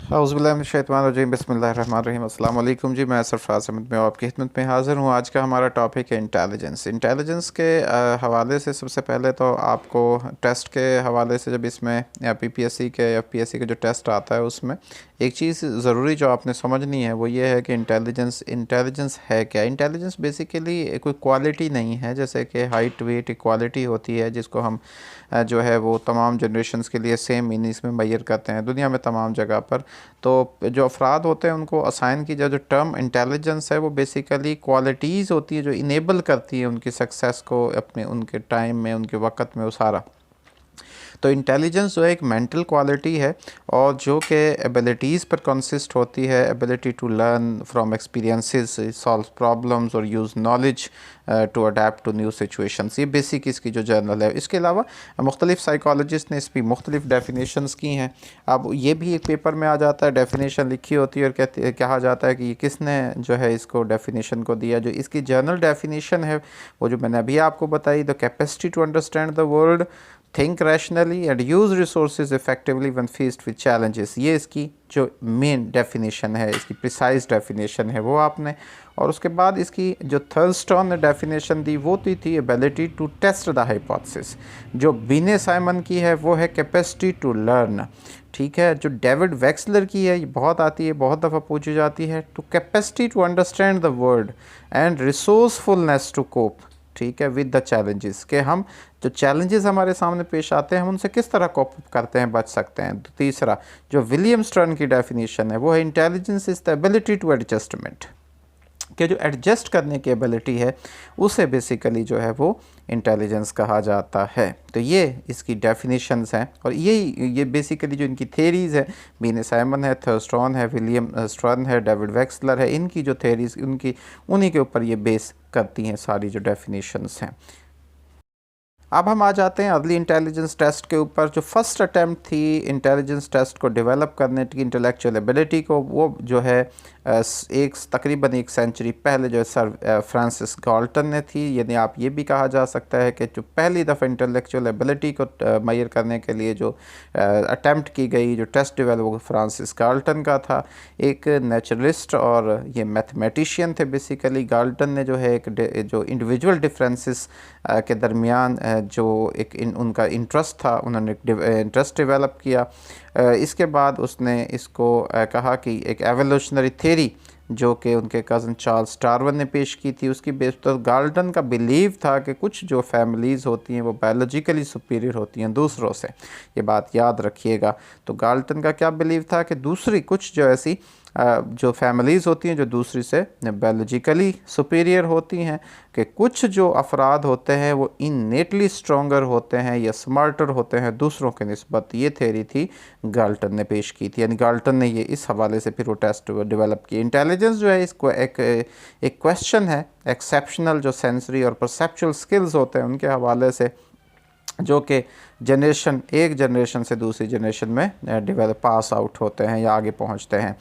औज़ुबिल्लाहिमिनश्शैतानिर्रजीम बिस्मिल्लाहिर्रहमानिर्रहीम अस्सलाम वालेकुम जी। मैं सरफराज अहमद में आपकी खिदमत में हाज़िर हूँ। आज का हमारा टॉपिक है इंटेलिजेंस के हवाले से। सबसे पहले तो आपको टेस्ट के हवाले से, जब इसमें या पीपीएससी के या पीएससी का जो टेस्ट आता है उसमें एक चीज़ ज़रूरी जो आपने समझनी है वो ये है कि इंटेलिजेंस है क्या। इंटेलिजेंस बेसिकली कोई क्वालिटी नहीं है, जैसे कि हाइट वेट इक्वालिटी होती है जिसको हम जो है वो तमाम जनरेशन्स के लिए सेम मीनिंग्स में मैयर करते हैं दुनिया में तमाम जगह पर। तो जो अफराद होते हैं उनको असाइन की जाए जो टर्म इंटेलिजेंस है वो बेसिकली क्वालिटीज़ होती है जो इनेबल करती है उनकी सक्सेस को अपने उनके टाइम में उनके वक़्त में वो सारा। तो इंटेलिजेंस जो है एक मेंटल क्वालिटी है और जो कि एबिलिटीज़ पर कंसिस्ट होती है। Ability to learn from experiences, solve problems और use knowledge to adapt to new situations. ये बेसिक इसकी जो जर्नल है। इसके अलावा मुख्तलिफ साइकोलॉजिस्ट ने इसकी मुख्तलिफ डेफिनेशंस की हैं। अब ये भी एक पेपर में आ जाता है, डेफिनेशन लिखी होती है और कहा जाता है कि ये किसने जो है इसको डेफिनेशन को दिया। जो इसकी जर्नल डेफिनेशन है वो जो मैंने अभी आपको बताई, the capacity to understand the world, think rationally and use resources effectively when faced with challenges. ये इसकी जो मेन डेफिनेशन है, इसकी प्रिसाइज डेफिनेशन है वो आपने। और उसके बाद इसकी जो थर्स्टन ने डेफिनेशन दी वो थी ability to test the hypothesis. जो बिने साइमन की है वो है कैपेसिटी टू लर्न। ठीक है। जो डेविड वेक्सलर की है ये बहुत आती है, बहुत दफ़ा पूछी जाती है, to capacity to understand the world and resourcefulness to cope. ठीक है, विद द चैलेंजेस, के हम जो चैलेंजेस हमारे सामने पेश आते हैं हम उनसे किस तरह कोप करते हैं, बच सकते हैं। तीसरा जो विलियम स्टर्न की डेफिनेशन है वो है intelligence is the ability to adjustment, कि जो एडजस्ट करने की एबिलिटी है उसे बेसिकली जो है वो इंटेलिजेंस कहा जाता है। तो ये इसकी डेफिनेशंस हैं और ये बेसिकली जो इनकी थेरीज़ है, बीने साइमन है, थर्स्टन है, विलियम स्टर्न है, डेविड वेक्सलर है, इनकी जो थेरीज़ उन्हीं के ऊपर ये बेस करती हैं सारी जो डेफिनेशंस हैं। अब हम आ जाते हैं अगली इंटेलिजेंस टेस्ट के ऊपर। जो फर्स्ट अटैम्प्ट थी इंटेलिजेंस टेस्ट को डेवलप करने की, इंटेलेक्चुअल एबिलिटी को, वो जो है तकरीबन एक सेंचुरी पहले जो है सर फ्रांसिस गाल्टन ने थी। यानी आप ये भी कहा जा सकता है कि जो पहली दफ़ा इंटेलेक्चुअल एबिलिटी को मैयर करने के लिए जो अटैम्प्ट की गई, जो टेस्ट डेवलप, वो फ्रांसिस गाल्टन का था। एक नेचुरलिस्ट और ये मैथमेटिशियन थे बेसिकली। गाल्टन ने जो है जो इंडिविजुअल डिफरेंसेस के दरमियान जो उनका इंटरेस्ट था, उन्होंने इंटरेस्ट डेवलप किया। इसके बाद उसने इसको कहा कि एक एवोल्यूशनरी थ्योरी जो कि उनके कज़न चार्ल्स डार्विन ने पेश की थी, उसकी बेस पर गाल्टन का बिलीव था कि कुछ जो फैमिलीज़ होती हैं वो बायोलॉजिकली सुपीरियर होती हैं दूसरों से। ये बात याद रखिएगा। तो गाल्टन का क्या बिलीव था कि दूसरी कुछ जो ऐसी जो फैमिलीज़ होती हैं जो दूसरी से बायोलॉजिकली सुपीरियर होती हैं, कि कुछ जो अफराद होते हैं वो इननेटली स्ट्रॉन्गर होते हैं या स्मार्टर होते हैं दूसरों के निस्बत। ये थ्योरी थी गाल्टन ने पेश की थी। यानी गाल्टन ने ये इस हवाले से फिर वो टेस्ट डेवलप की। इंटेलिजेंस जो है इसको एक क्वेश्चन है एक्सेप्शनल जो सेंसरी और परसेप्चुअल स्किल्स होते हैं उनके हवाले से, जो कि एक जनरेशन से दूसरी जनरेशन में डेवलप पास आउट होते हैं या आगे पहुंचते हैं।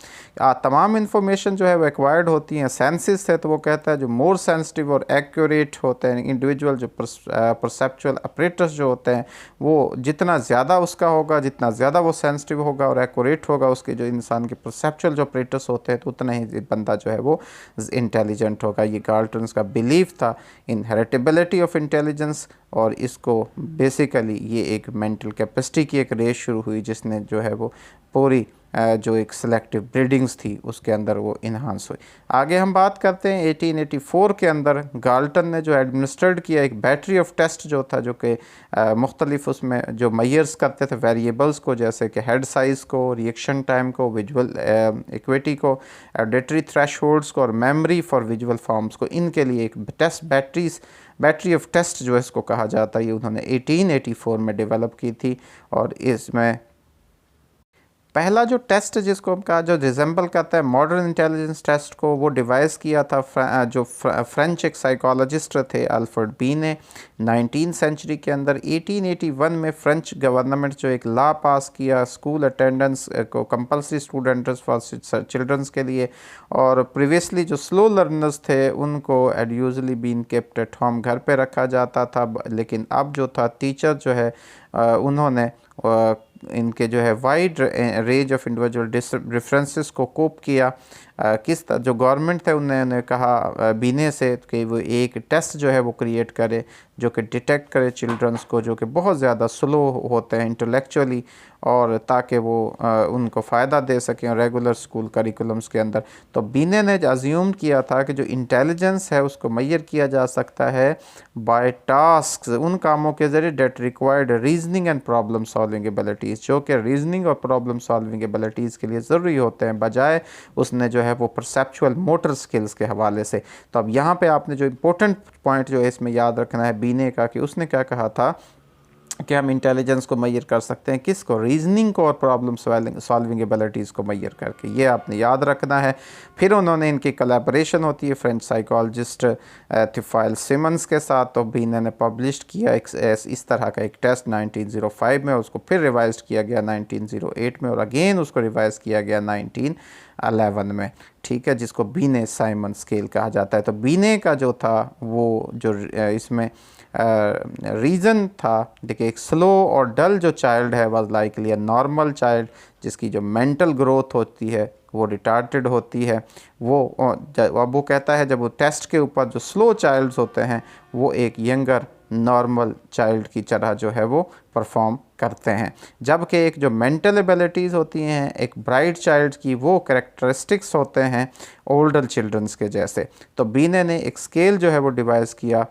तमाम इन्फॉर्मेशन जो है वो एक्वायर्ड होती हैं सेंसेस से। तो वो कहता है जो मोर सेंसिटिव और एक्यूरेट होते हैं इंडिविजुअल, जो परसेप्चुअल अपरेटस जो होते हैं, वो जितना ज़्यादा उसका होगा, जितना ज़्यादा वो सेंसिटिव होगा और एक्यूरेट होगा उसके जो इंसान के परसेप्चुअल जो अपरेटस होते हैं, तो उतना ही बंदा जो है वो इंटेलिजेंट होगा। ये गाल्टन्स का बिलीव था इन हेरिटेबिलिटी ऑफ इंटेलिजेंस। और इसको बेसिकली ये एक मेंटल कैपेसिटी की एक रेस शुरू हुई जिसने जो है वो पूरी जो एक सिलेक्टिव ब्रीडिंग्स थी उसके अंदर वो इन्हांस हुई। आगे हम बात करते हैं 1884 के अंदर गाल्टन ने जो एडमिनिस्ट्रेड किया एक बैटरी ऑफ टेस्ट जो था, जो कि मुख्तलिफ उसमें जो मैयर्स करते थे वेरिएबल्स को, जैसे कि हेड साइज़ को, रिएक्शन टाइम को, विजुअल इक्विटी को, ऑडिटरी थ्रेशहोल्ड्स को और मेमोरी फॉर विजुअल फॉर्म्स को। इनके लिए एक बैटरी ऑफ टेस्ट जो है इसको कहा जाता है, ये उन्होंने 1884 में डेवलप की थी। और इसमें पहला जो टेस्ट जिसको हम कहा जो रिजेंबल करता है मॉडर्न इंटेलिजेंस टेस्ट को, वो डिवाइस किया था फ्रेंच एक साइकोलॉजिस्ट थे अल्फ्रेड बी ने 19th सेंचुरी के अंदर। 1881 में फ्रेंच गवर्नमेंट जो एक लॉ पास किया स्कूल अटेंडेंस को कंपलसरी स्टूडेंट्स फॉर चिल्ड्रंस के लिए। और प्रीवियसली जो स्लो लर्नर्स थे उनको usually been kept at home, घर पे रखा जाता था। लेकिन अब जो था टीचर जो है उन्होंने इनके जो है wide range of individual differences को कोप किया। किस तरह जो गवर्नमेंट थे उन्होंने कहा बीने से कि वो एक टेस्ट जो है वो क्रिएट करे जो कि डिटेक्ट करे चिल्ड्रंस को जो कि बहुत ज़्यादा स्लो होते हैं इंटेलेक्चुअली, और ताकि वो उनको फ़ायदा दे सकें रेगुलर स्कूल करिकुलम्स के अंदर। तो बीने ने अज्यूम किया था कि जो इंटेलिजेंस है उसको मेजर किया जा सकता है बाय टास्क, उन कामों के ज़रिए that required reasoning and problem solving abilities, जो कि रीजनिंग और प्रॉब्लम सॉल्विंग एबिलिटीज़ के लिए ज़रूरी होते हैं, बजाय उसने जो है वो परसेप्चुअल मोटर स्किल्स के हवाले से। तो अब यहाँ पे आपने जो इम्पोर्टेंट पॉइंट जो है इसमें याद रखना है बीने का, कि उसने क्या कहा था कि हम इंटेलिजेंस को मेजर कर सकते हैं किसको, रीजनिंग को और प्रॉब्लम सॉल्विंग एबिलिटीज़ को मेजर करके, ये आपने याद रखना है। फिर उन्होंने इनकी कोलैबोरेशन होती है फ्रेंच साइकोलॉजिस्ट थिफाइल सिमंस के साथ, तो बीने ने पब्लिश किया इस तरह का एक टेस्ट 1905 में, उसको फिर रिवाइज किया गया 1908 में, और अगेन उसको रिवाइज किया गया 1911 में, ठीक है, जिसको बीने साइमन स्केल कहा जाता है। तो बीने का जो था वो जो इसमें रीज़न था, देखिए एक स्लो और डल जो चाइल्ड है was likely a normal child, जिसकी जो मेंटल ग्रोथ होती है वो रिटार्टेड होती है। अब वो कहता है जब वो टेस्ट के ऊपर जो स्लो चाइल्ड्स होते हैं वो एक यंगर नॉर्मल चाइल्ड की तरह जो है वो परफॉर्म करते हैं, जबकि एक जो मेंटल एबिलिटीज़ होती हैं एक ब्राइट चाइल्ड की वो कैरेक्टरिस्टिक्स होते हैं ओल्डर चिल्ड्रंस के जैसे। तो बीने ने एक स्केल जो है वो डिवाइस किया,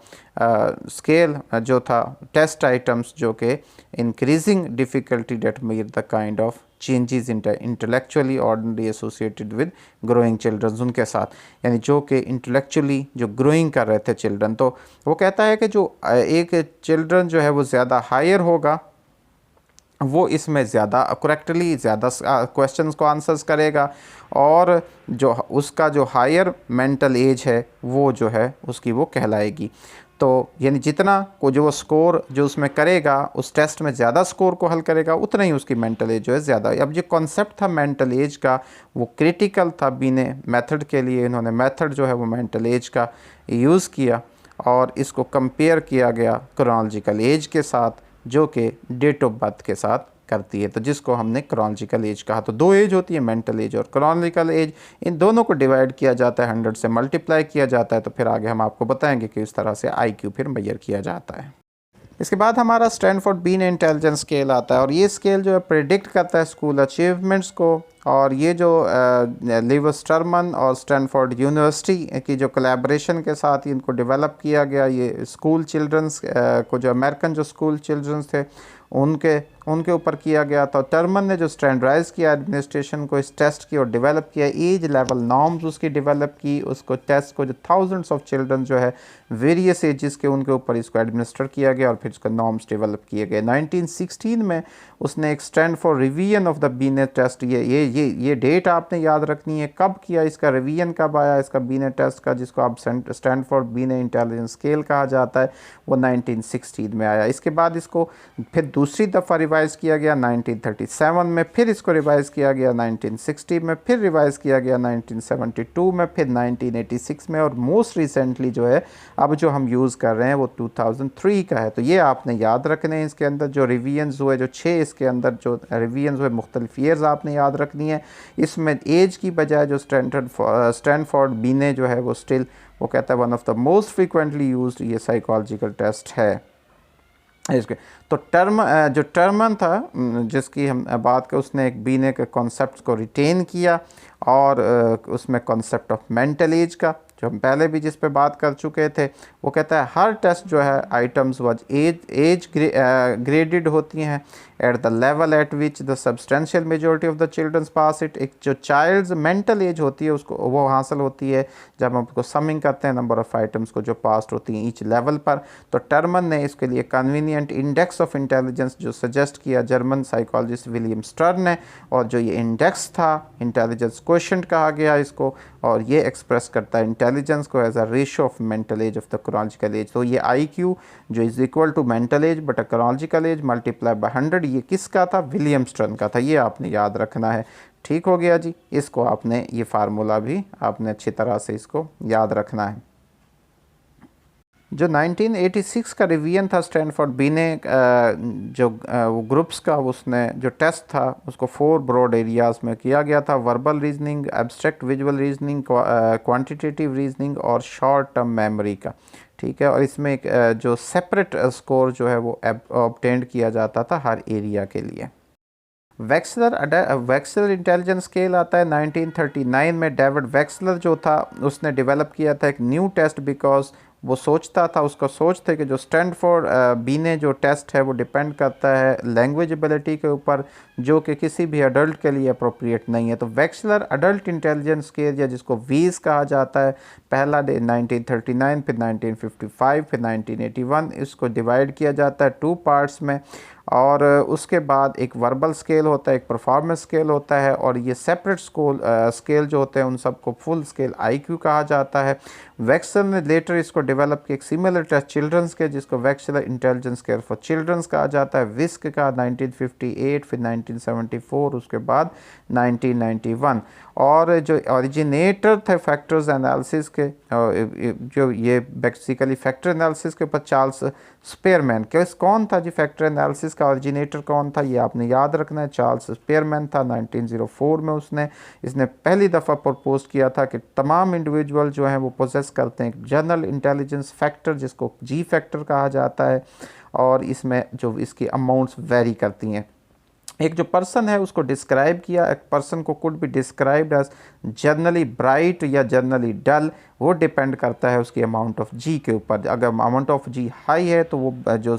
स्केल जो था टेस्ट आइटम्स जो कि increasing difficulty that measure the kind of changes intellectually ordinary associated with growing childrens, उनके साथ, यानी जो कि इंटेलेक्चुअली जो ग्रोइंग कर रहे थे चिल्ड्रन। तो वो कहता है कि जो एक चिल्ड्रन जो है वो ज़्यादा हायर होगा वो इसमें ज़्यादा करेक्टली ज़्यादा क्वेश्चंस को आंसर्स करेगा, और जो उसका जो हायर मेंटल एज है वो जो है उसकी वो कहलाएगी। तो यानी जितना को जो स्कोर जो उसमें करेगा उस टेस्ट में ज़्यादा स्कोर को हल करेगा उतना ही उसकी मेंटल एज जो है ज़्यादा। अब जो कॉन्सेप्ट था मेंटल एज का वो क्रिटिकल था बीने मेथड के लिए, इन्होंने मेथड जो है वो मेंटल एज का यूज़ किया और इसको कंपेयर किया गया क्रोनोलॉजिकल एज के साथ जो कि डेट ऑफ बर्थ के साथ करती है, तो जिसको हमने क्रोनोलॉजिकल एज कहा। तो दो एज होती है, मेंटल एज और क्रोनोलॉजिकल एज, इन दोनों को डिवाइड किया जाता है, 100 से मल्टीप्लाई किया जाता है, तो फिर आगे हम आपको बताएंगे कि इस तरह से आईक्यू फिर मेजर किया जाता है। इसके बाद हमारा स्टैनफोर्ड बीन इंटेलिजेंस स्केल आता है, और ये स्केल जो है प्रेडिक्ट करता है स्कूल अचीवमेंट्स को, और ये जो लिव स्टरमन और स्टैनफोर्ड यूनिवर्सिटी की जो कोलैबोरेशन के साथ इनको डेवलप किया गया, ये स्कूल चिल्ड्रंस को जो अमेरिकन जो स्कूल चिल्ड्रंस थे उनके ऊपर किया गया था। टर्मन ने जो स्टैंडर्डाइज किया एडमिनिस्ट्रेशन को इस टेस्ट की और डेवलप किया, एज लेवल नॉर्म्स उसकी डेवलप की, उसको टेस्ट को जो थाउजेंड्स ऑफ चिल्ड्रन जो है वेरियस एजेस के उनके ऊपर इसको एडमिनिस्टर किया गया और फिर इसका नॉर्म्स डेवलप किए गए। 1916 में उसने एक stand for revision of the बीने टेस्ट, ये डेट आपने याद रखनी है, कब किया इसका रिवीजन, कब आया इसका बीने टेस्ट का, जिसको आप स्टैंड फॉर बीने इंटेलिजेंस स्केल कहा जाता है, वो 1916 में आया। इसके बाद इसको फिर दूसरी दफ़ा रिवाइज़ किया गया 1937 में, फिर इसको रिवाइज़ किया गया 1960 में, फिर रिवाइज़ किया गया 1972 में, फिर 1986 में, और मोस्ट रिसेंटली जो है अब जो हम यूज़ कर रहे हैं वो 2003 का है। तो ये आपने याद रखने हैं, इसके अंदर जो रिवीजन्स हुए, जो 6 इसके अंदर जो रिवीजन्स हुए मुख्तलिफ ईयर्स आपने याद रखनी है। इसमें एज की बजाय जो स्टैनफोर्ड बीने जो है वो स्टिल वो कहता है one of the most frequently used ये साइकोलॉजिकल टेस्ट है इसके। तो जो टर्मन था जिसकी हम बात करें, उसने एक बीने के कॉन्सेप्ट को रिटेन किया, और उसमें कॉन्सेप्ट ऑफ मेंटल एज का जो हम पहले भी जिस पे बात कर चुके थे, वो कहता है हर टेस्ट जो है आइटम्स वाज एज ग्रेडेड होती हैं at the level at which the substantial majority of the childrens pass it. एक जो चाइल्ड्स मेंटल एज होती है उसको वो हासिल होती है जब हम उसको समिंग करते हैं नंबर ऑफ़ आइटम्स को जो पास होती हैं ईच लेवल पर। तो टर्मन ने इसके लिए कन्वीनियंट इंडेक्स ऑफ इंटेलिजेंस जो सजेस्ट किया जर्मन साइकोलॉजिस्ट विलियम स्टर्न ने, और जो ये इंडेक्स था इंटेलिजेंस क्वोशिएंट कहा गया इसको, और ये एक्सप्रेस करता है इंटेलिजेंस को as a ratio of mental age of the chronological age. तो ये IQ जो is equal to mental age but a chronological age multiply by 100, ये किसका था, विलियम स्टर्न का था। ये आपने याद रखना है, ठीक हो गया जी। इसको आपने ये फार्मूला भी आपने अच्छी तरह से इसको याद रखना है। जो 1986 का रिवीजन था स्टैनफोर्ड बी ने जो वो ग्रुप्स का उसने जो टेस्ट था उसको 4 ब्रॉड एरियाज़ में किया गया था। Verbal reasoning, abstract visual reasoning, quantitative reasoning और शॉर्ट टर्म मेमोरी का। ठीक है, और इसमें एक जो सेपरेट स्कोर जो है वो ऑब्टेंड किया जाता था हर एरिया के लिए। वैक्सलर इंटेलिजेंस स्केल आता है 1939 में। डेविड वैक्सलर जो था उसने डेवलप किया था एक न्यू टेस्ट, बिकॉज वो सोचता था, उसका सोच थे कि जो स्टैनफोर्ड बी ने जो टेस्ट है वो डिपेंड करता है लैंग्वेज एबिलिटी के ऊपर, जो कि किसी भी अडल्ट के लिए अप्रोप्रिएट नहीं है। तो वैक्सलर अडल्ट इंटेलिजेंस स्केल या जिसको वीज़ कहा जाता है, पहला डे 1939, फिर 1955, फिर 1981, इसको डिवाइड किया जाता है 2 पार्ट्स में। और उसके बाद एक वर्बल स्केल होता है, एक परफॉर्मेंस स्केल होता है, और ये सेपरेट स्केल जो होते हैं उन सबको फुल स्केल आईक्यू कहा जाता है। वैक्सलर ने लेटर इसको डेवलप किया एक सिमिलर टेस्ट चिल्ड्रंस के, जिसको वैक्सलर इंटेलिजेंस स्केल फॉर चिल्ड्रंस कहा जाता है। विस्क का 1958, फिर 1974, उसके बाद 1991। और जो ओरिजिनेटर थे फैक्टर्स एनालिसिस के, जो ये बेसिकली फैक्टर एनालिसिस के ऊपर, चार्ल्स स्पेयरमैन। कौन था जी फैक्टर एनालिसिस का ओरिजिनेटर कौन था, ये आपने याद रखना है। चार्ल्स स्पेयरमैन था। 1904 में इसने पहली दफ़ा प्रपोज किया था कि तमाम इंडिविजुअल जो हैं वो पोजेस करते हैं जनरल इंटेलिजेंस फैक्टर, जिसको जी फैक्टर कहा जाता है, और इसमें जो इसकी अमाउंट्स वेरी करती हैं। एक जो पर्सन है उसको डिस्क्राइब किया, एक पर्सन को could be described as generally bright या जनरली डल, वो डिपेंड करता है उसकी अमाउंट ऑफ जी के ऊपर। अगर अमाउंट ऑफ जी हाई है तो वो जो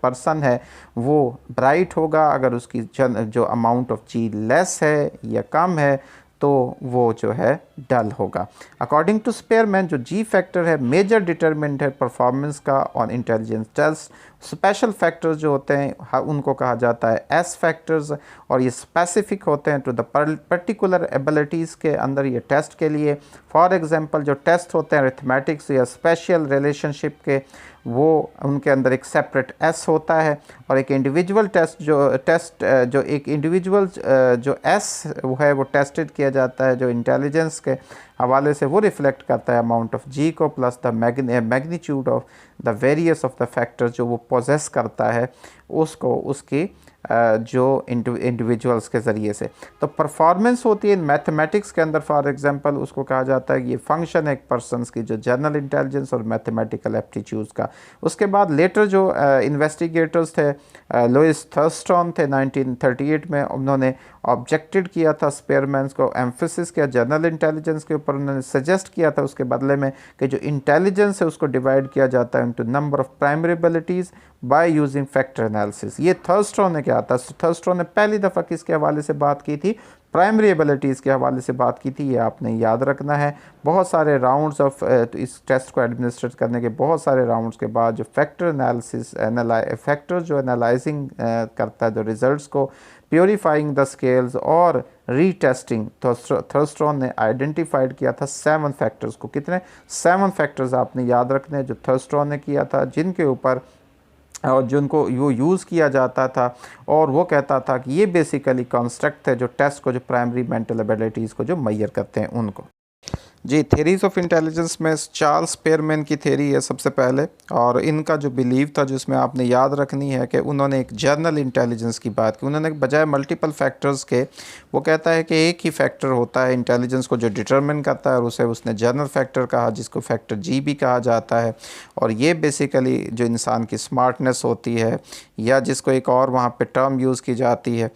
पर्सन है वो ब्राइट होगा, अगर उसकी जो अमाउंट ऑफ जी लेस है या कम है तो वो जो है डल होगा। अकॉर्डिंग टू स्पेयरमैन, जो जी फैक्टर है मेजर डिटरमिनेंट है परफॉर्मेंस का on intelligence test. Special factors जो होते हैं उनको कहा जाता है एस फैक्टर्स, और ये स्पेसिफिक होते हैं टू द पर्टिकुलर एबिलिटीज़ के अंदर ये टेस्ट के लिए। फॉर एग्जांपल जो टेस्ट होते हैं अरिथमेटिक्स या स्पेशल रिलेशनशिप के, वो उनके अंदर एक सेपरेट एस होता है, और एक इंडिविजुअल जो एक इंडिविजुअल जो एस है वो टेस्टेड किया जाता है जो इंटेलिजेंस के हवाले से, वो रिफ्लेक्ट करता है अमाउंट ऑफ जी को plus the magnitude of the various of the factor जो वो पोजेस करता है उसको, उसकी जो इंडिविजुअल्स के ज़रिए से। तो परफॉर्मेंस होती है मैथमेटिक्स के अंदर, फॉर एग्जांपल उसको कहा जाता है कि ये फंक्शन है एक पर्सनस की जो जनरल इंटेलिजेंस और मैथमेटिकल एप्टीट्यूड्स का। उसके बाद लेटर जो इन्वेस्टिगेटर्स थे, लुइस थर्स्टन थे 1938 में, उन्होंने ऑब्जेक्टेड किया था स्पेयरमैन को, एम्फेसिस किया जनरल इंटेलिजेंस के ऊपर। उन्होंने सजेस्ट किया था उसके बदले में कि जो इंटेलिजेंस है उसको डिवाइड किया जाता है into number of primary abilities by using factor analysis. ये थर्स्टन ने क्या था, थर्स्टन ने पहली दफ़ा किसके हवाले से बात की थी, प्राइमरी एबिलिटीज़ के हवाले से बात की थी। ये आपने याद रखना है। बहुत सारे राउंड्स ऑफ इस टेस्ट को एडमिनिस्ट्रेट करने के बहुत सारे राउंड्स के बाद जो फैक्टर एनालिसिस फैक्टर जो एनालाइजिंग करता है जो रिजल्ट्स को, प्योरीफाइंग द स्केल्स और रीटेस्टिंग, तो थर्स्टन ने आइडेंटिफाइड किया था 7 फैक्टर्स को। कितने 7 फैक्टर्स आपने याद रखने हैं जो थर्स्टन ने किया था, जिनके ऊपर और जिनको वो यूज़ किया जाता था, और वो कहता था कि ये बेसिकली कॉन्स्ट्रक्ट है जो टेस्ट को, जो प्राइमरी मेंटल एबिलिटीज़ को जो मैयर करते हैं उनको। जी, थेरीज ऑफ इंटेलिजेंस में चार्ल्स स्पेयरमैन की थेरी है सबसे पहले, और इनका जो बिलीव था जिसमें आपने याद रखनी है कि उन्होंने एक जनरल इंटेलिजेंस की बात की। उन्होंने बजाय मल्टीपल फैक्टर्स के, वो कहता है कि एक ही फैक्टर होता है इंटेलिजेंस को जो डिटरमिन करता है, और उसे उसने जनरल फैक्टर कहा, जिसको फैक्टर जी भी कहा जाता है। और ये बेसिकली जो इंसान की स्मार्टनेस होती है, या जिसको एक और वहाँ पर टर्म यूज़ की जाती है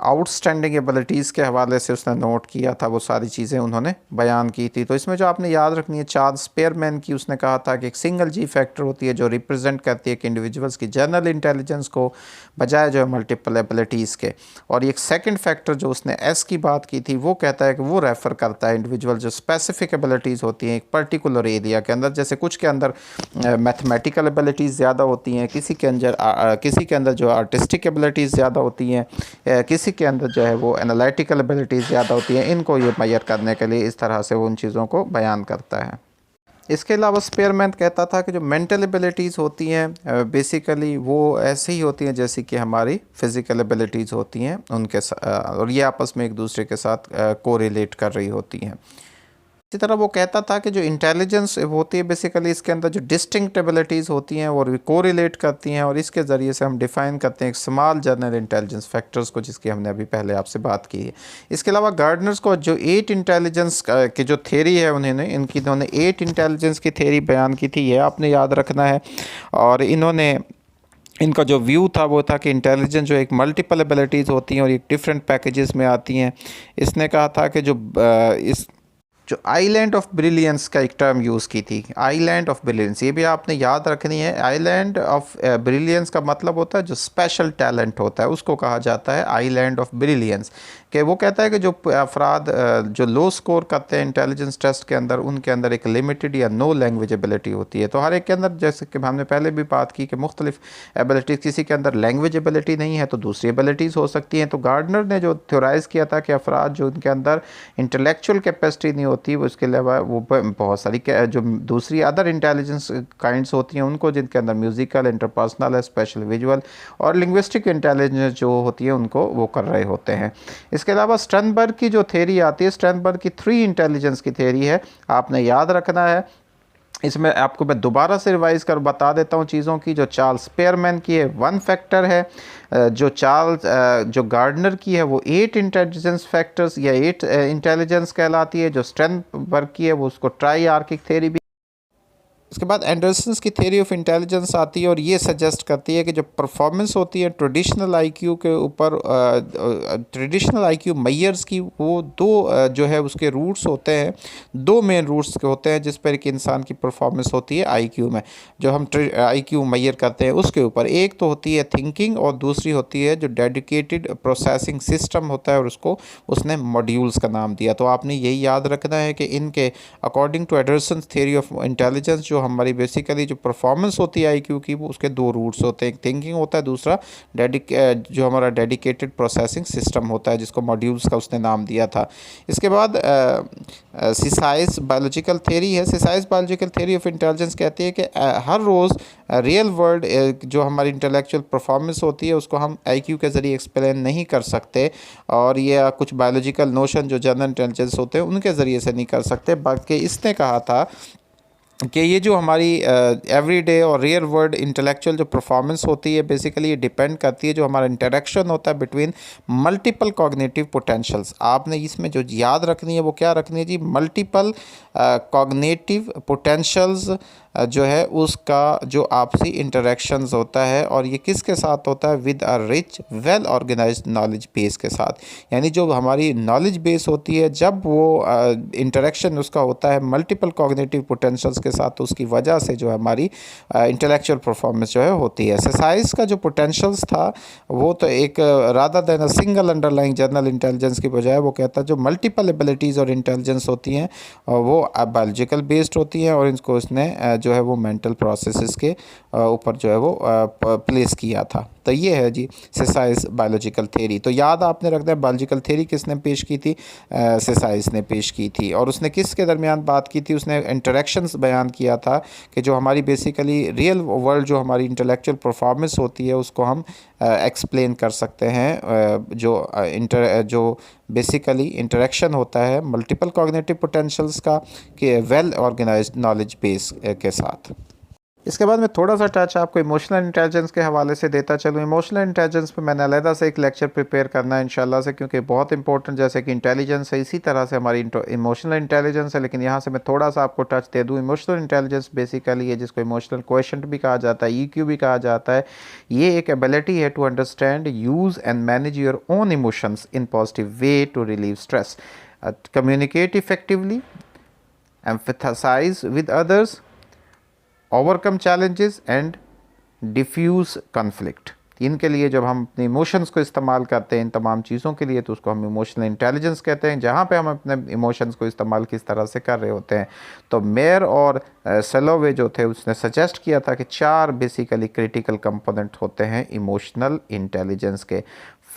आउटस्टैंडिंग एबिलिटीज़ के हवाले से उसने नोट किया था, वो सारी चीज़ें उन्होंने बयान की थी। तो इसमें जो आपने याद रखनी है चार्ल्स स्पेयरमैन की, उसने कहा था कि एक सिंगल जी फैक्टर होती है जो रिप्रेजेंट करती है कि इंडिविजुअल्स की जनरल इंटेलिजेंस को, बजाय जो है मल्टीपल एबिलिटीज़ के। और एक सेकंड फैक्टर जो उसने एस की बात की थी, वो कहता है कि वो रेफ़र करता है इंडिविजुअल जो स्पेसिफिक एबिलिटीज़ होती हैं एक पर्टिकुलर एरिया के अंदर। जैसे कुछ के अंदर मैथमेटिकल एबिलिटीज़ ज़्यादा होती हैं, किसी के अंदर जो आर्टिस्टिक एबिलिटीज़ ज़्यादा होती हैं, किसी के अंदर जो है वो एनालिटिकल एबिलिटीज़ ज़्यादा होती हैं। इनको ये मैयर करने के लिए इस तरह से वो उन चीज़ों को बयान करता है। इसके अलावा स्पेयरमैन कहता था कि जो मेंटल एबिलिटीज़ होती हैं बेसिकली वो ऐसे ही होती हैं जैसी कि हमारी फ़िज़िकल एबिलिटीज़ होती हैं उनके और ये आपस में एक दूसरे के साथ कोरिलेट कर रही होती हैं। इसी तरह वो कहता था कि जो इंटेलिजेंस होती है बेसिकली इसके अंदर जो डिस्टिंक्ट एबिलिटीज़ होती हैं और कोरिलेट करती हैं, और इसके ज़रिए से हम डिफ़ाइन करते हैं एक स्मॉल जनरल इंटेलिजेंस फैक्टर्स को, जिसकी हमने अभी पहले आपसे बात की है। इसके अलावा गार्डनर्स को जो 8 इंटेलिजेंस की जो थेरी है इन्होंने 8 इंटेलिजेंस की थेरी बयान की थी, ये आपने याद रखना है। और इनका जो व्यू था वो था कि इंटेलिजेंस जो एक मल्टीपल एबिलिटीज़ होती हैं और एक डिफरेंट पैकेजेस में आती हैं। इसने कहा था कि जो आइलैंड ऑफ ब्रिलियंस का एक टर्म यूज़ की थी, आइलैंड ऑफ ब्रिलियंस, ये भी आपने याद रखनी है। आइलैंड ऑफ ब्रिलियंस का मतलब होता है जो स्पेशल टैलेंट होता है उसको कहा जाता है आइलैंड ऑफ ब्रिलियंस। कि वो कहता है कि जो अफराद जो लो स्कोर करते हैं इंटेलिजेंस टेस्ट के अंदर, उनके अंदर एक लिमिटेड या नो लैंग्वेज एबिलिटी होती है। तो हर एक के अंदर, जैसे कि हमने पहले भी बात की कि मुख्तलिफ एबिलिटीज़, किसी के अंदर लैंग्वेज एबिलिटी नहीं है तो दूसरी एबिलिटीज़ हो सकती हैं। तो गार्डनर ने जो थ्योराइज़ किया था कि अफराद जो उनके अंदर इंटेलेक्चुअल कैपेसिटी नहीं होती, वो इसके अलावा वो बहुत सारी जो दूसरी अदर इंटेलिजेंस काइंड्स होती हैं उनको, जिनके अंदर म्यूज़िकल, इंटरपर्सनल है, स्पेशल विजुअल और लिंग्विस्टिक इंटेलिजेंस जो होती है उनको वो कर रहे होते हैं। इसके अलावा स्टर्नबर्ग की जो थेरी आती है, स्टर्नबर्ग की 3 इंटेलिजेंस की थेरी है, आपने याद रखना है। इसमें आपको मैं दोबारा से रिवाइज कर बता देता हूँ चीज़ों की। जो चार्ल्स स्पेयरमैन की है 1 फैक्टर है, जो गार्डनर की है वो 8 इंटेलिजेंस फैक्टर्स या 8 इंटेलिजेंस कहलाती है। जो स्टर्नबर्ग की है वो उसको ट्राई-आर्किक थेरी भी। उसके बाद एंडरसन्स की थ्योरी ऑफ इंटेलिजेंस आती है और ये सजेस्ट करती है कि जो परफॉर्मेंस होती है ट्रेडिशनल आईक्यू के ऊपर, ट्रेडिशनल आईक्यू मेयर्स की, वो दो जो है उसके रूट्स होते हैं, दो मेन रूट्स के होते हैं जिस पर एक इंसान की परफॉर्मेंस होती है आईक्यू में, जो हम आईक्यू मेयर करते हैं उसके ऊपर। एक तो होती है थिंकिंग और दूसरी होती है जो डेडिकेटेड प्रोसेसिंग सिस्टम होता है, और उसने मॉड्यूल्स का नाम दिया। तो आपने यही याद रखना है कि इनके according to Anderson theory of intelligence जो हमारी बेसिकली जो परफॉर्मेंस होती है आईक्यू की, वो उसके दो रूट्स होते हैं, एक थिंकिंग होता है, दूसरा जो हमारा डेडिकेटेड प्रोसेसिंग सिस्टम होता है, जिसको मॉड्यूल्स का उसने नाम दिया था। इसके बाद सिसाइस बायोलॉजिकल थ्योरी है। सिसाइस बायोलॉजिकल थ्योरी ऑफ इंटेलिजेंस कहती है कि हर रोज़ रियल वर्ल्ड जो हमारी इंटेलेक्चुअल परफॉर्मेंस होती है उसको हम आईक्यू के ज़रिए एक्सप्लेन नहीं कर सकते, और ये कुछ बायोलॉजिकल नोशन जो जनरल इंटेलिजेंस होते हैं उनके ज़रिए से नहीं कर सकते। बाकी इसने कहा था कि ये जो हमारी एवरीडे और रियल वर्ल्ड इंटेलेक्चुअल जो परफॉर्मेंस होती है बेसिकली ये डिपेंड करती है जो हमारा इंटरेक्शन होता है बिटवीन मल्टीपल कॉग्निटिव पोटेंशियल्स। आपने इसमें जो याद रखनी है वो क्या रखनी है जी, मल्टीपल कॉग्निटिव पोटेंशियल्स जो है उसका जो आपसी इंटरेक्शंस होता है, और ये किसके साथ होता है, with a rich well organised knowledge base के साथ। यानी जो हमारी नॉलेज बेस होती है जब वो इंटरेक्शन उसका होता है मल्टीपल कॉग्निटिव पोटेंशियल्स के साथ, तो उसकी वजह से जो हमारी इंटेलेक्चुअल परफॉर्मेंस जो है होती है। एक्सरसाइज का जो पोटेंशियल्स था वो तो एक rather than a single underlying general intelligence की बजाय वो कहता है जो मल्टीपल एबिलिटीज़ और इंटेलिजेंस होती हैं वो बायोलॉजिकल बेस्ड होती हैं, और इनको इसने जो है वो मेंटल प्रोसेसेस के ऊपर जो है वो प्लेस किया था। तो ये है जी सिसाइस बायोलॉजिकल थ्योरी। तो याद आपने रखना है बायोलॉजिकल थ्योरी किसने पेश की थी, सिसाइस ने पेश की थी। और उसने किसके दरमियान बात की थी, उसने इंटरेक्शंस बयान किया था कि जो हमारी बेसिकली रियल वर्ल्ड जो हमारी इंटेलेक्चुअल परफॉर्मेंस होती है उसको हम एक्सप्लेन कर सकते हैं जो बेसिकली इंटरेक्शन होता है मल्टीपल कॉग्निटिव पोटेंशियल्स का कि वेल ऑर्गेनाइज्ड नॉलेज बेस के साथ। इसके बाद मैं थोड़ा सा टच आपको इमोशनल इंटेलिजेंस के हवाले से देता चलूँ। इमोशनल इंटेलिजेंस पे मैंने अलहदा से एक लेक्चर प्रिपेयर करना है इंशाल्लाह से, क्योंकि बहुत इंपॉर्टेंट जैसे कि इंटेलिजेंस है इसी तरह से हमारी इमोशनल इंटेलिजेंस है। लेकिन यहाँ से मैं थोड़ा सा आपको टच दे दूँ। इमोशनल इंटेलिजेंस बेसिकली है जिसको इमोशनल क्वोशंट भी कहा जाता है, EQ भी कहा जाता है। ये एक एबिलिटी है to understand, use and manage your own emotions in positive way to relieve stress, communicate effectively, emphasise with others, overcome challenges and defuse conflict. इनके लिए जब हम अपने इमोशंस को इस्तेमाल करते हैं इन तमाम चीज़ों के लिए तो उसको हम इमोशनल इंटेलिजेंस कहते हैं, जहाँ पे हम अपने इमोशंस को इस्तेमाल किस तरह से कर रहे होते हैं। तो मेयर और सेलोवे जो थे उसने सजेस्ट किया था कि 4 बेसिकली क्रिटिकल कंपोनेंट होते हैं इमोशनल इंटेलिजेंस के।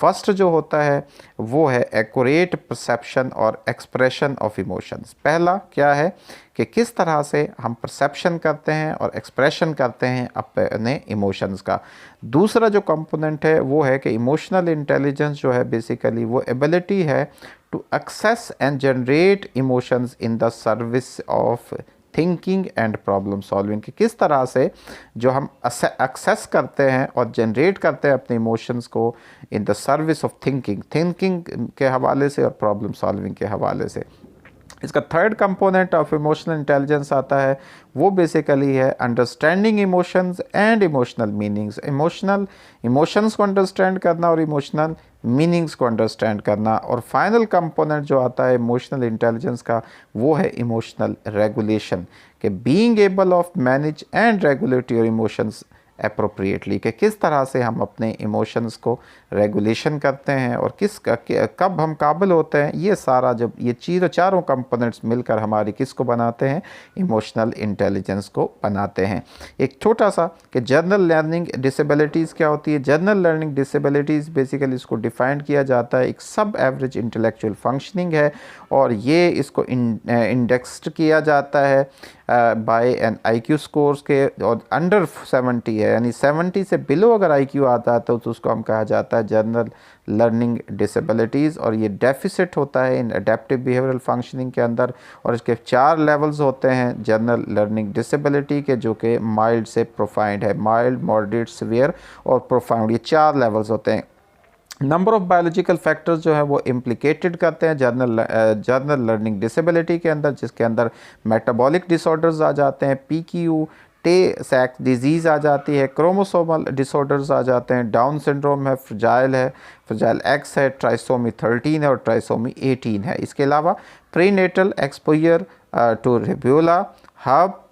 फर्स्ट जो होता है वो है एक्यूरेट परसेप्शन और एक्सप्रेशन ऑफ इमोशंस। पहला क्या है कि किस तरह से हम परसेप्शन करते हैं और एक्सप्रेशन करते हैं अपने इमोशंस का। दूसरा जो कंपोनेंट है वो है कि इमोशनल इंटेलिजेंस जो है बेसिकली वो एबिलिटी है to access and generate emotions in the service of thinking and problem solving. कि किस तरह से जो हम एक्सेस करते हैं और जनरेट करते हैं अपने इमोशंस को इन द सर्विस ऑफ थिंकिंग के हवाले से और प्रॉब्लम सॉल्विंग के हवाले से। इसका third component of emotional intelligence आता है वो बेसिकली है understanding emotions and emotional meanings. Emotions को अंडरस्टैंड करना और इमोशनल मीनिंग्स को अंडरस्टैंड करना। और फाइनल कंपोनेंट जो आता है इमोशनल इंटेलिजेंस का वो है इमोशनल रेगुलेशन, कि being able of manage and regulate your emotions appropriately, कि किस तरह से हम अपने इमोशंस को रेगुलेशन करते हैं और कब हम काबिल होते हैं। ये सारा जब ये चारों कंपोनेंट्स मिलकर हमारी किस को बनाते हैं, इमोशनल इंटेलिजेंस को बनाते हैं। एक छोटा सा कि जनरल लर्निंग डिसेबिलिटीज़ क्या होती है। जनरल लर्निंग डिसेबिलिटीज़ बेसिकली इसको डिफ़ाइन किया जाता है एक सब एवरेज इंटेलेक्चुअल फंक्शनिंग है, और ये इसको इंडेक्स्ड किया जाता है बाय एन IQ स्कोर्स के, और अंडर 70 है यानी 70 से बिलो अगर IQ आता है तो उसको हम कहा जाता है जनरल लर्निंग डिसेबिलिटीज़। और ये डेफिसिट होता है इन एडेप्टिव बिहेवियरल फंक्शनिंग के अंदर। और इसके 4 लेवल्स होते हैं जनरल लर्निंग डिसेबिलिटी के, जो कि माइल्ड से प्रोफाउंड है, माइल्ड, मॉडरेट, सीवियर और प्रोफाउंड, ये 4 लेवल्स होते हैं। नंबर ऑफ़ बायोलॉजिकल फैक्टर्स जो है वो इम्प्लिकेटेड करते हैं जनरल लर्निंग डिसेबिलिटी के अंदर, जिसके अंदर मेटाबॉलिक डिसऑर्डर्स आ जाते हैं, PQ टे-सैक डिजीज़ आ जाती है, क्रोमोसोमल डिसऑर्डर्स आ जाते हैं, डाउन सिंड्रोम है, फ्रजाइल एक्स है, ट्राइसोमी 13 है और ट्राइसोमी 18 है। इसके अलावा प्रीनेटल एक्सपोजर टू रिब्यूला, हब,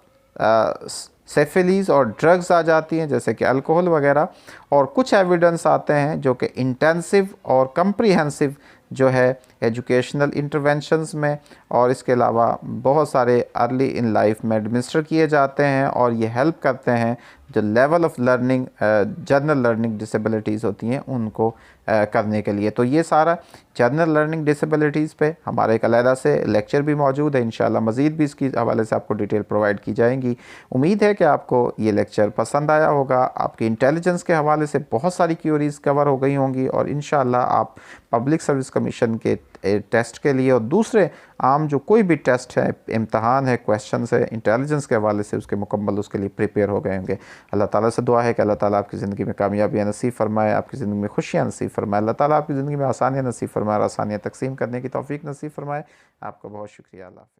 सेफिलीज़ और ड्रग्स आ जाती हैं जैसे कि अल्कोहल वगैरह। और कुछ एविडेंस आते हैं जो कि इंटेंसिव और कंप्रीहेंसिव जो है एजुकेशनल इंटरवेंशंस में, और इसके अलावा बहुत सारे अर्ली इन लाइफ में एडमिनिस्टर किए जाते हैं, और ये हेल्प करते हैं जो level of learning general learning disabilities होती हैं उनको करने के लिए। तो ये सारा जनरल लर्निंग डिसेबिलिटीज़ पे हमारे एक अलहदा से लेक्चर भी मौजूद है। इंशाल्लाह मज़ीद भी इसकी हवाले से आपको डिटेल प्रोवाइड की जाएंगी। उम्मीद है कि आपको ये लेक्चर पसंद आया होगा। आपकी इंटेलिजेंस के हवाले से बहुत सारी क्यूरीज़ कवर हो गई होंगी, और इंशाल्लाह आप पब्लिक सर्विस कमीशन के टेस्ट के लिए और दूसरे आम जो कोई भी टेस्ट है, इम्तहान है, क्वेश्चन है इंटेलिजेंस के हवाले से उसके मुकम्मल उसके लिए प्रिपेयर हो गए होंगे। अल्लाह ताला से दुआ है कि अल्लाह ताला आपकी ज़िंदगी में कामयाबियाँ नसीब फरमाए, आपकी ज़िंदगी में खुशियाँ नसीब फरमाए, अल्लाह ताला आपकी ज़िंदगी में आसानियाँ नसीब फरमाए और आसानियाँ तकसीम करने की तौफीक नसीब फरमाए। आपका बहुत शुक्रिया। अल्लाह।